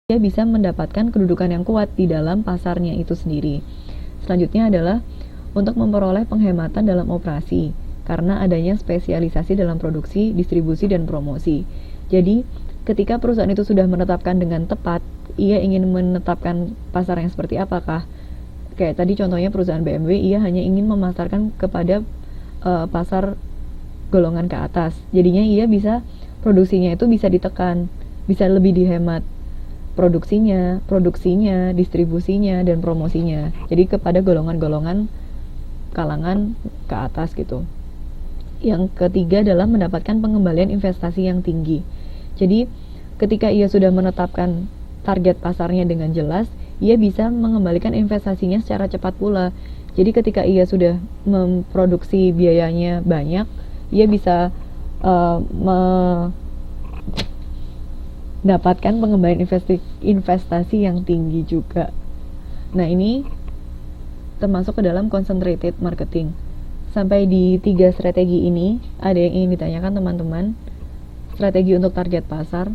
dia bisa mendapatkan kedudukan yang kuat di dalam pasarnya itu sendiri. Selanjutnya adalah untuk memperoleh penghematan dalam operasi karena adanya spesialisasi dalam produksi, distribusi, dan promosi. Jadi, ketika perusahaan itu sudah menetapkan dengan tepat, ia ingin menetapkan pasar yang seperti apakah. Kayak tadi contohnya perusahaan BMW, ia hanya ingin memasarkan kepada pasar golongan ke atas. Jadinya ia bisa, produksinya itu bisa ditekan, bisa lebih dihemat. Produksinya, distribusinya, dan promosinya. Jadi kepada golongan-golongan kalangan ke atas gitu. Yang ketiga adalah mendapatkan pengembalian investasi yang tinggi. Jadi ketika ia sudah menetapkan target pasarnya dengan jelas, ia bisa mengembalikan investasinya secara cepat pula. Jadi ketika ia sudah memproduksi biayanya banyak, ia bisa mendapatkan pengembalian investasi yang tinggi juga. Nah, ini termasuk ke dalam concentrated marketing. Sampai di 3 strategi ini, ada yang ingin ditanyakan teman-teman. Strategi untuk target pasar.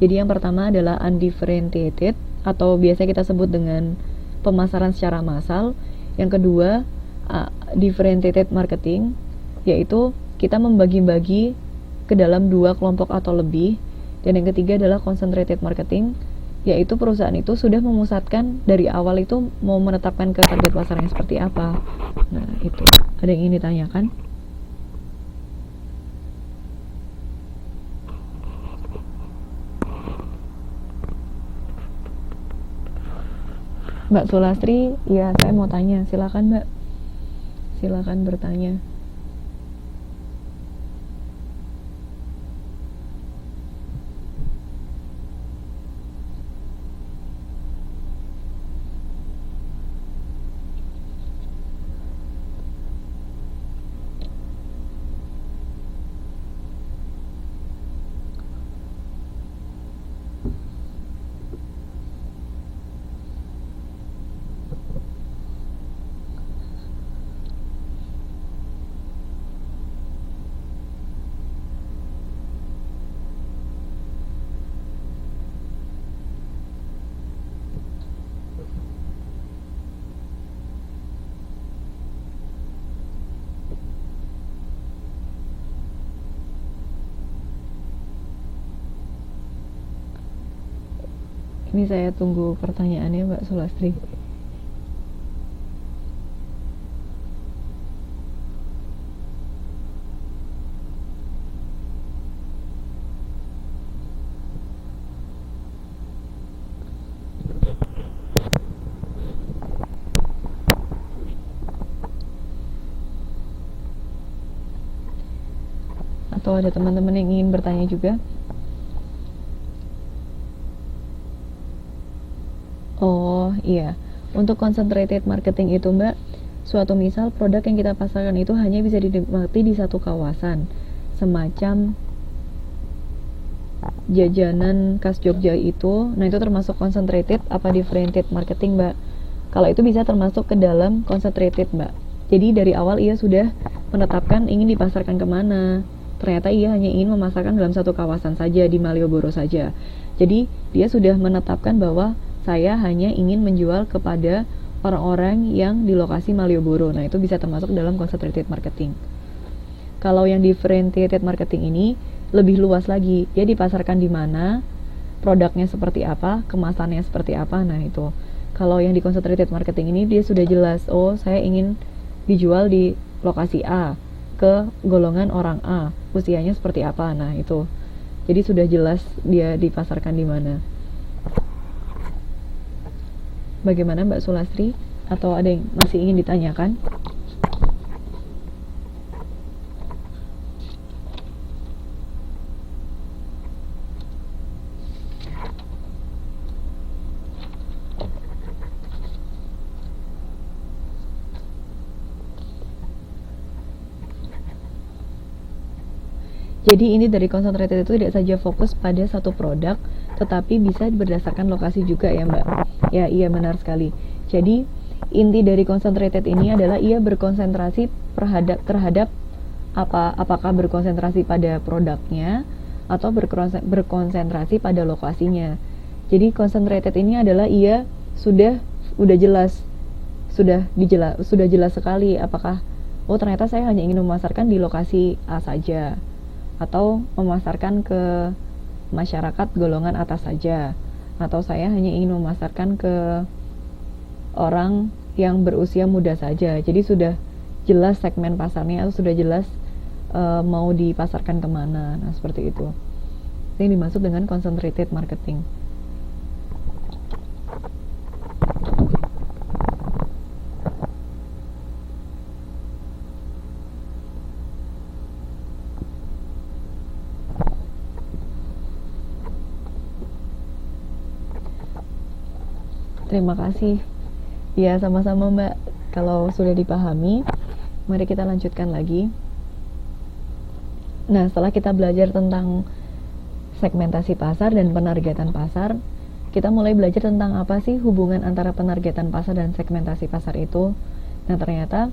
Jadi yang pertama adalah undifferentiated, atau biasa kita sebut dengan pemasaran secara massal. Yang kedua, differentiated marketing, yaitu kita membagi-bagi ke dalam 2 kelompok atau lebih. Dan yang ketiga adalah concentrated marketing, yaitu perusahaan itu sudah memusatkan dari awal itu mau menetapkan ke target pasar yang seperti apa. Nah, itu. Ada yang ingin ditanyakan? Mbak Sulastri, ya saya mau tanya. Silakan Mbak. Silakan bertanya. Ini saya tunggu pertanyaannya Mbak Sulastri. Atau ada teman-teman yang ingin bertanya juga? Oh iya, untuk concentrated marketing itu Mbak, suatu misal produk yang kita pasarkan itu hanya bisa dinikmati di satu kawasan, semacam jajanan khas Jogja itu. Nah, itu termasuk concentrated apa differentiated marketing Mbak? Kalau itu bisa termasuk ke dalam concentrated Mbak. Jadi dari awal ia sudah menetapkan ingin dipasarkan kemana. Ternyata ia hanya ingin memasarkan dalam satu kawasan saja, di Malioboro saja. Jadi dia sudah menetapkan bahwa saya hanya ingin menjual kepada orang-orang yang di lokasi Malioboro. Nah, itu bisa termasuk dalam concentrated marketing. Kalau yang differentiated marketing ini lebih luas lagi. Dia dipasarkan di mana, produknya seperti apa, kemasannya seperti apa. Nah, itu. Kalau yang di concentrated marketing ini dia sudah jelas, oh, saya ingin dijual di lokasi A ke golongan orang A, usianya seperti apa. Nah, itu. Jadi sudah jelas dia dipasarkan di mana. Bagaimana Mbak Sulastri? Atau ada yang masih ingin ditanyakan? Jadi ini dari concentrated itu tidak saja fokus pada satu produk, tetapi bisa berdasarkan lokasi juga ya Mbak. Ya, iya benar sekali. Jadi inti dari concentrated ini adalah ia berkonsentrasi terhadap apakah berkonsentrasi pada produknya atau berkonsentrasi pada lokasinya. Jadi concentrated ini adalah udah jelas, sudah jelas sekali apakah ternyata saya hanya ingin memasarkan di lokasi A saja, atau memasarkan ke masyarakat golongan atas saja, atau saya hanya ingin memasarkan ke orang yang berusia muda saja. Jadi sudah jelas segmen pasarnya, atau sudah jelas mau dipasarkan kemana. Nah, seperti itu. Ini dimaksud dengan concentrated marketing. Terima kasih. Ya, sama-sama Mbak. Kalau sudah dipahami, mari kita lanjutkan lagi. Nah, setelah kita belajar tentang segmentasi pasar dan penargetan pasar, kita mulai belajar tentang apa sih hubungan antara penargetan pasar dan segmentasi pasar itu. Nah, ternyata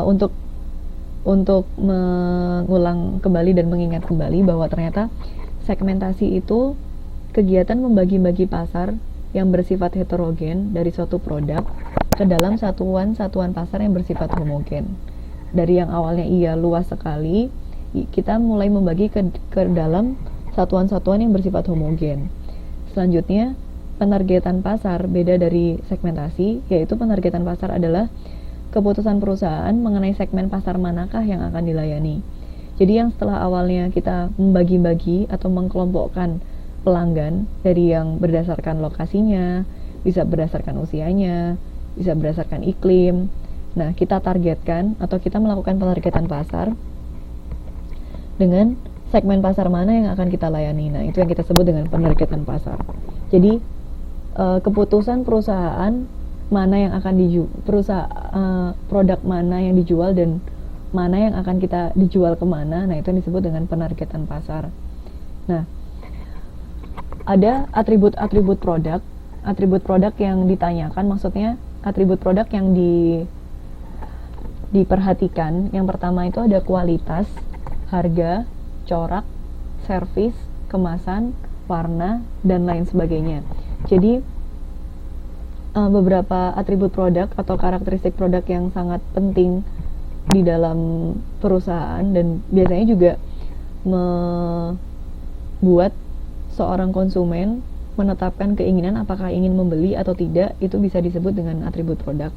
untuk mengulang kembali dan mengingat kembali bahwa ternyata segmentasi itu kegiatan membagi-bagi pasar yang bersifat heterogen dari suatu produk ke dalam satuan-satuan pasar yang bersifat homogen. Dari yang awalnya luas sekali, kita mulai membagi ke dalam satuan-satuan yang bersifat homogen. Selanjutnya, penargetan pasar beda dari segmentasi, yaitu penargetan pasar adalah keputusan perusahaan mengenai segmen pasar manakah yang akan dilayani. Jadi yang setelah awalnya kita membagi-bagi atau mengkelompokkan pelanggan dari yang berdasarkan lokasinya, bisa berdasarkan usianya, bisa berdasarkan iklim. Nah, kita targetkan atau kita melakukan penargetan pasar dengan segmen pasar mana yang akan kita layani. Nah, itu yang kita sebut dengan penargetan pasar. Jadi, keputusan perusahaan mana yang akan produk mana yang dijual dan mana yang akan kita dijual kemana. Nah, itu yang disebut dengan penargetan pasar. Nah, ada atribut produk yang ditanyakan, maksudnya atribut produk yang diperhatikan. Yang pertama itu ada kualitas, harga, corak, servis, kemasan, warna, dan lain sebagainya. Jadi beberapa atribut produk atau karakteristik produk yang sangat penting di dalam perusahaan dan biasanya juga membuat seorang konsumen menetapkan keinginan apakah ingin membeli atau tidak, itu bisa disebut dengan atribut produk.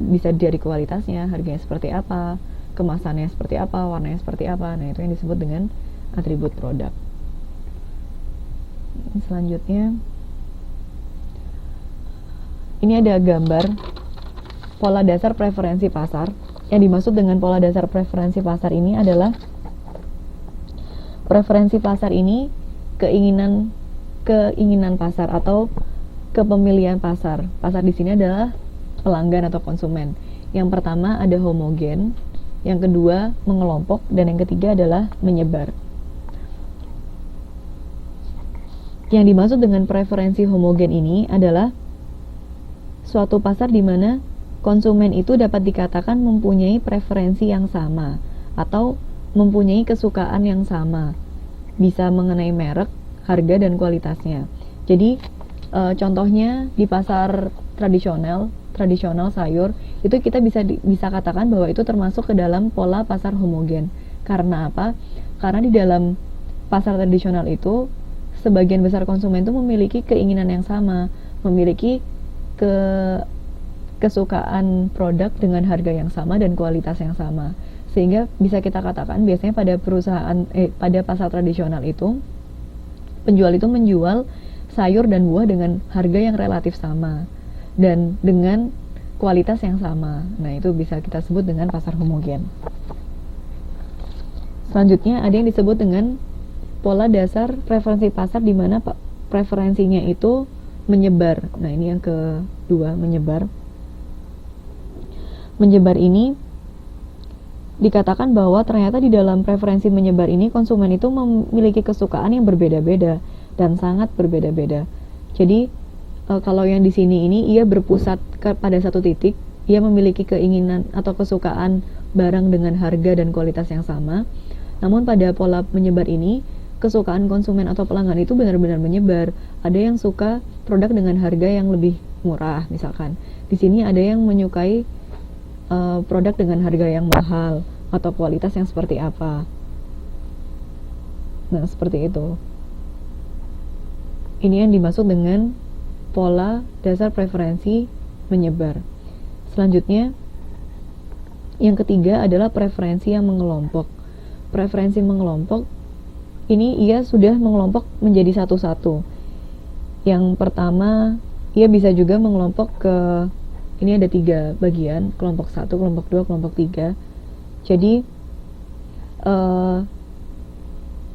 Bisa dari kualitasnya, harganya seperti apa, kemasannya seperti apa, warnanya seperti apa. Nah, itu yang disebut dengan atribut produk. Selanjutnya, ini ada gambar pola dasar preferensi pasar. Yang dimaksud dengan pola dasar preferensi pasar ini adalah preferensi pasar ini keinginan pasar atau kepemilian pasar. Pasar di sini adalah pelanggan atau konsumen. Yang pertama ada homogen, yang kedua mengelompok, dan yang ketiga adalah menyebar. Yang dimaksud dengan preferensi homogen ini adalah suatu pasar di mana konsumen itu dapat dikatakan mempunyai preferensi yang sama atau mempunyai kesukaan yang sama, bisa mengenai merek, harga, dan kualitasnya. Jadi contohnya di pasar tradisional sayur itu kita bisa katakan bahwa itu termasuk ke dalam pola pasar homogen. Karena apa? Karena di dalam pasar tradisional itu sebagian besar konsumen itu memiliki keinginan yang sama, memiliki kesukaan produk dengan harga yang sama dan kualitas yang sama. Sehingga bisa kita katakan biasanya pada pasar tradisional itu penjual itu menjual sayur dan buah dengan harga yang relatif sama dan dengan kualitas yang sama. Nah, itu bisa kita sebut dengan pasar homogen. Selanjutnya ada yang disebut dengan pola dasar preferensi pasar di mana preferensinya itu menyebar. Nah, ini yang kedua, menyebar. Menyebar ini dikatakan bahwa ternyata di dalam preferensi menyebar ini konsumen itu memiliki kesukaan yang berbeda-beda dan sangat berbeda-beda. Jadi kalau yang di sini ini ia berpusat pada satu titik, ia memiliki keinginan atau kesukaan barang dengan harga dan kualitas yang sama. Namun pada pola menyebar ini kesukaan konsumen atau pelanggan itu benar-benar menyebar. Ada yang suka produk dengan harga yang lebih murah misalkan. Di sini ada yang menyukai produk dengan harga yang mahal atau kualitas yang seperti apa. Nah, seperti itu. Ini yang dimaksud dengan pola dasar preferensi menyebar. Selanjutnya, yang ketiga adalah preferensi yang mengelompok. Preferensi mengelompok, ini ia sudah mengelompok menjadi satu-satu. Yang pertama, ia bisa juga mengelompok ke, ini ada 3 bagian, kelompok 1, kelompok 2, kelompok 3. Jadi,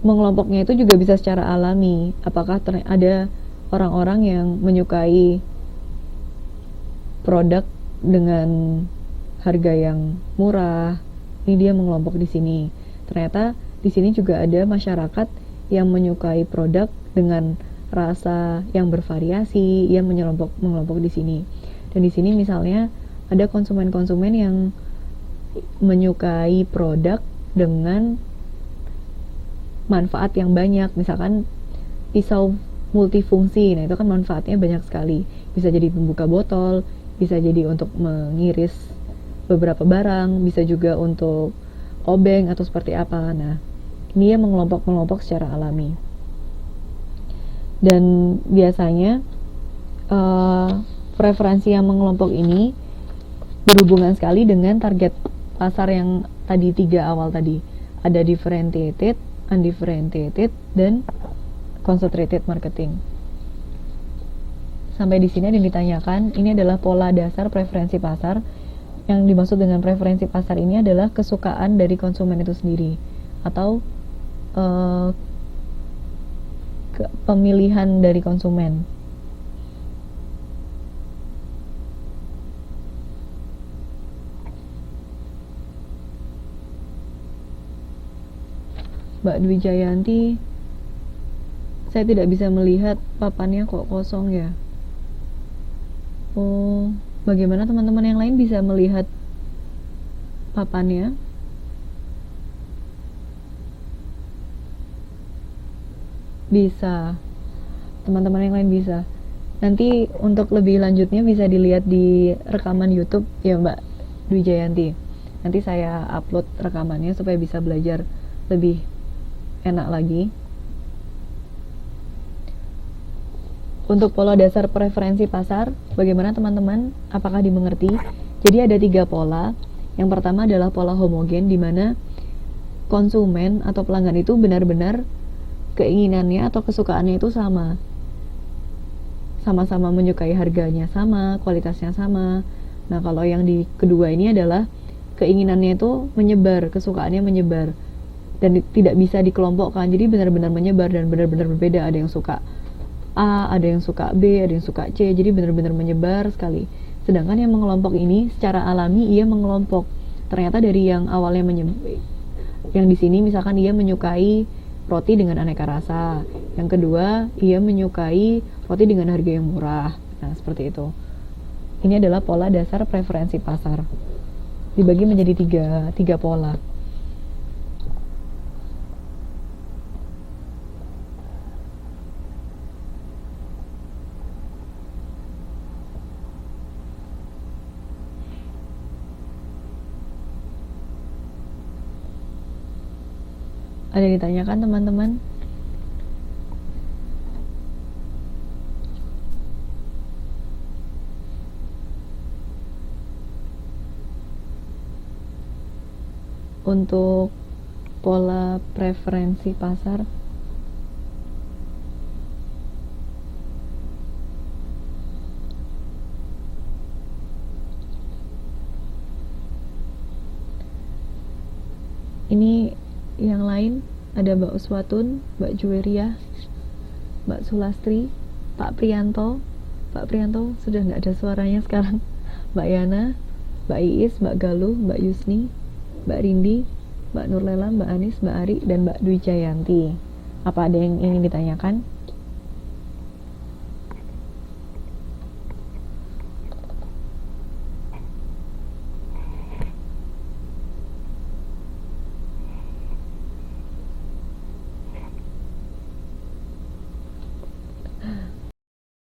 mengelompoknya itu juga bisa secara alami. Apakah ada orang-orang yang menyukai produk dengan harga yang murah, ini dia mengelompok di sini. Ternyata di sini juga ada masyarakat yang menyukai produk dengan rasa yang bervariasi, yang mengelompok di sini. Dan di sini misalnya ada konsumen-konsumen yang menyukai produk dengan manfaat yang banyak, misalkan pisau multifungsi. Nah, itu kan manfaatnya banyak sekali. Bisa jadi pembuka botol, bisa jadi untuk mengiris beberapa barang, bisa juga untuk obeng atau seperti apa. Nah, ini ya mengelompok secara alami. Dan biasanya preferensi yang mengelompok ini berhubungan sekali dengan target pasar yang tadi 3 awal tadi. Ada differentiated, undifferentiated, dan concentrated marketing. Sampai di sini ada yang ditanyakan, ini adalah pola dasar preferensi pasar. Yang dimaksud dengan preferensi pasar ini adalah kesukaan dari konsumen itu sendiri, atau pemilihan dari konsumen. Mbak Dwi Jayanti, saya tidak bisa melihat papannya kok kosong ya. Oh, bagaimana teman-teman yang lain bisa melihat papannya? Bisa. Teman-teman yang lain bisa. Nanti untuk lebih lanjutnya bisa dilihat di rekaman YouTube ya Mbak Dwi Jayanti. Nanti saya upload rekamannya supaya bisa belajar lebih enak lagi. Untuk pola dasar preferensi pasar, bagaimana teman-teman? Apakah dimengerti? Jadi ada 3 pola. Yang pertama adalah pola homogen, di mana konsumen atau pelanggan itu benar-benar keinginannya atau kesukaannya itu sama. Sama-sama menyukai harganya sama, kualitasnya sama. Nah, kalau yang di kedua ini adalah keinginannya itu menyebar, kesukaannya menyebar. Dan tidak bisa dikelompokkan, jadi benar-benar menyebar dan benar-benar berbeda. Ada yang suka A, ada yang suka B, ada yang suka C, jadi benar-benar menyebar sekali. Sedangkan yang mengelompok ini secara alami ia mengelompok. Ternyata dari yang awalnya yang di sini misalkan ia menyukai roti dengan aneka rasa, yang kedua ia menyukai roti dengan harga yang murah. Nah, seperti itu. Ini adalah pola dasar preferensi pasar. Dibagi menjadi tiga pola. Ada yang ditanyakan teman-teman? Untuk pola preferensi pasar, ini yang lain ada Mbak Uswatun, Mbak Juweria, Mbak Sulastri, Pak Prianto. Pak Prianto sudah nggak ada suaranya sekarang. Mbak Yana, Mbak Iis, Mbak Galuh, Mbak Yusni, Mbak Rindi, Mbak Nurlela, Mbak Anis, Mbak Ari, dan Mbak Dwi Jayanti. Apa ada yang ingin ditanyakan?